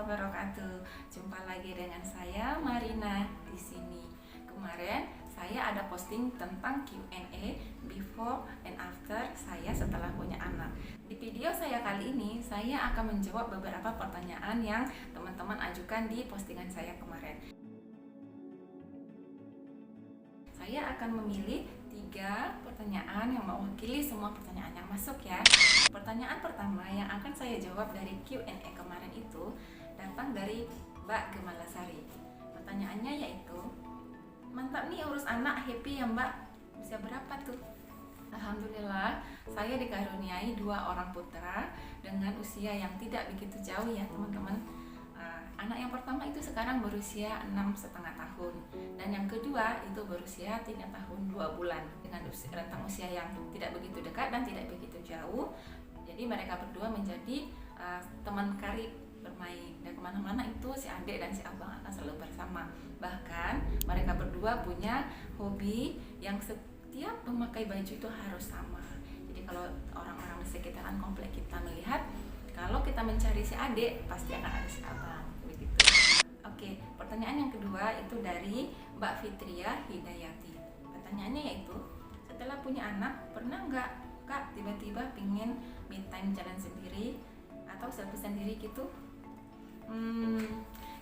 wabarakatuh. Jumpa lagi dengan saya Marina di sini. Kemarin saya ada posting tentang Q&A before and after saya setelah punya anak. Di video saya kali ini saya akan menjawab beberapa pertanyaan yang teman-teman ajukan di postingan saya kemarin. Saya akan memilih 3 pertanyaan yang mewakili semua pertanyaan yang masuk ya. Pertanyaan pertama yang akan saya jawab dari Q&A kemarin itu datang dari Mbak Gemalasari. Pertanyaannya yaitu, mantap nih urus anak, happy ya Mbak? Usia berapa tuh? Alhamdulillah, saya dikaruniai 2 orang putra dengan usia yang tidak begitu jauh ya teman-teman. Anak yang pertama itu sekarang berusia 6,5 tahun dan yang kedua itu berusia 3 tahun 2 bulan dengan rentang usia yang tidak begitu dekat dan tidak begitu jauh. Jadi mereka berdua menjadi teman karib bermain, dan kemana-mana itu si adik dan si abang akan selalu bersama. Bahkan mereka berdua punya hobi yang setiap memakai baju itu harus sama. Jadi kalau orang-orang di sekitaran komplek kita melihat, kalau kita mencari si adik pasti akan ada si abang. Oke, pertanyaan yang kedua itu dari Mbak Fitria Hidayati. Pertanyaannya yaitu, setelah punya anak, pernah nggak Kak tiba-tiba pingin me time jalan sendiri atau selfie sendiri gitu?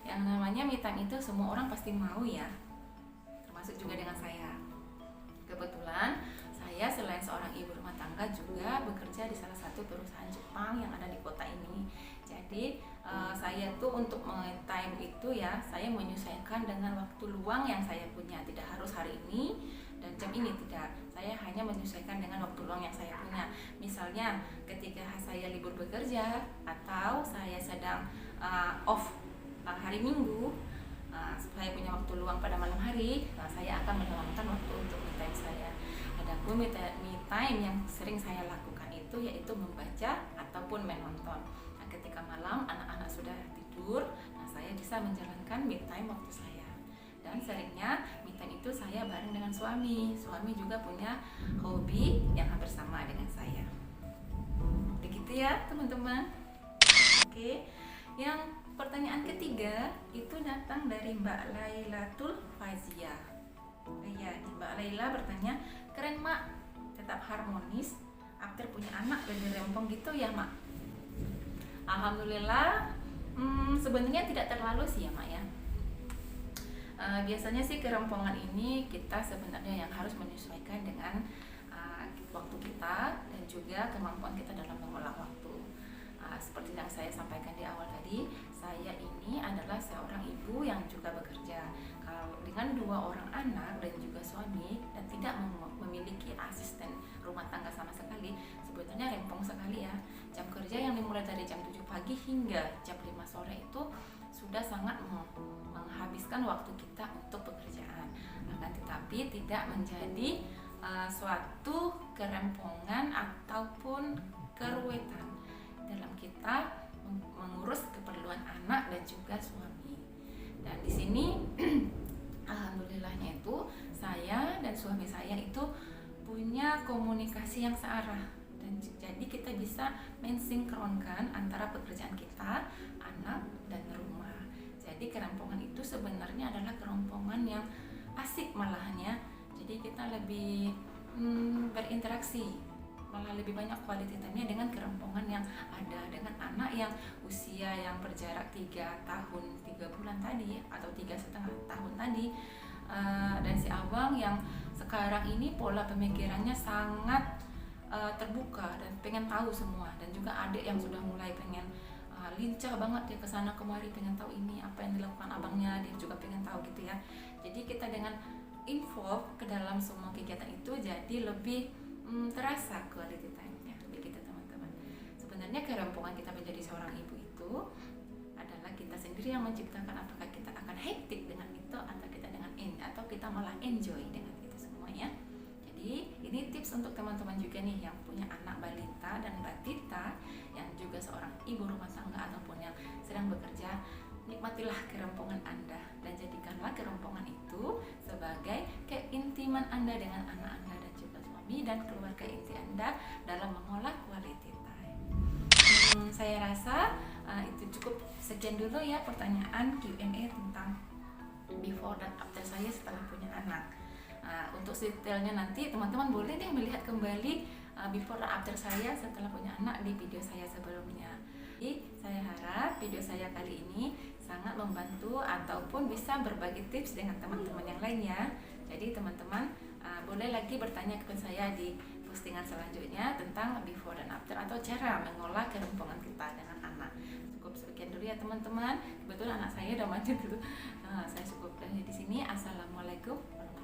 Yang namanya me time itu semua orang pasti mau ya, termasuk juga dengan saya. Kebetulan saya selain seorang ibu rumah tangga juga bekerja di salah satu perusahaan Jepang yang ada di kota ini. Jadi saya tuh untuk me time itu ya, saya menyesuaikan dengan waktu luang yang saya punya. Tidak harus hari ini dan jam ini, tidak. Saya hanya menyesuaikan dengan waktu luang yang saya punya. Misalnya ketika saya libur bekerja atau saya sedang off hari Minggu, saya punya waktu luang pada malam hari, saya akan meluangkan waktu untuk me time saya. Adapun me time yang sering saya lakukan itu yaitu membaca ataupun menonton. Ketika malam anak-anak sudah tidur, saya bisa menjalankan me time waktu saya. Dan seringnya me time itu saya bareng dengan suami. Suami juga punya hobi yang hampir sama dengan saya. Begitu ya teman-teman. Oke, yang pertanyaan ketiga itu datang dari Mbak Lailatul Fazia. Ya, Mbak Laila bertanya, keren Mak, tetap harmonis after punya anak dan rempong gitu ya Mak? Alhamdulillah, sebenarnya tidak terlalu sih ya Mak ya. Biasanya sih kerempongan ini kita sebenarnya yang harus menyesuaikan dengan waktu kita dan juga kemampuan kita dalam mengolah waktu. Seperti yang saya sampaikan di awal tadi, saya ini adalah seorang ibu yang juga bekerja. Kalau dengan 2 orang anak dan juga suami dan tidak memiliki asisten rumah tangga sama sekali, sebetulnya rempong sekali ya. Jam kerja yang dimulai dari jam 7 pagi hingga jam 5 sore itu sudah sangat menghabiskan waktu kita untuk pekerjaan. Akan tetapi tidak menjadi suatu kerempongan ataupun keruwetan dalam kita mengurus keperluan anak dan juga suami. Dan di sini alhamdulillahnya itu saya dan suami saya itu punya komunikasi yang searah, dan jadi kita bisa mensinkronkan antara pekerjaan kita, anak, dan rumah. Jadi kerempongan itu sebenarnya adalah kerempongan yang asik malahannya. Jadi kita lebih berinteraksi, malah lebih banyak quality time-nya dengan kerempongan yang ada, dengan anak yang usia yang berjarak 3 tahun 3 bulan tadi atau 3,5 tahun tadi, dan si abang yang sekarang ini pola pemikirannya sangat terbuka dan pengen tahu semua, dan juga adik yang sudah mulai pengen lincah banget dia kesana kemari, pengen tahu ini apa yang dilakukan abangnya, dia juga pengen tahu gitu ya. Jadi kita dengan involve ke dalam semua kegiatan itu jadi lebih terasa quality time-nya, begitu teman-teman. Sebenarnya kerempongan kita menjadi seorang ibu itu adalah kita sendiri yang menciptakan, apakah kita akan hektik dengan itu atau kita atau kita malah enjoy dengan itu semuanya. Jadi ini tips untuk teman-teman juga nih yang punya anak balita dan batita, yang juga seorang ibu rumah tangga ataupun yang sedang bekerja. Nikmatilah kerempongan Anda dan jadikanlah kerempongan itu sebagai keintiman Anda dengan anak Anda dan juga suami dan keluarga inti Anda dalam mengolah quality time. Saya rasa Itu cukup sekian dulu ya pertanyaan Q&A tentang before dan after saya setelah punya anak. Untuk detailnya nanti teman-teman boleh deh melihat kembali before dan after saya setelah punya anak di video saya sebelumnya. Jadi saya harap video saya kali ini sangat membantu ataupun bisa berbagi tips dengan teman-teman yang lainnya. Jadi teman-teman boleh lagi bertanya kepada saya di postingan selanjutnya tentang before dan after atau cara mengolah kerumpungan kita dengan anak. Cukup sekian dulu ya teman-teman. Kebetulan anak saya udah maju dulu. Saya cukup di sini. Assalamualaikum warahmatullahi wabarakatuh.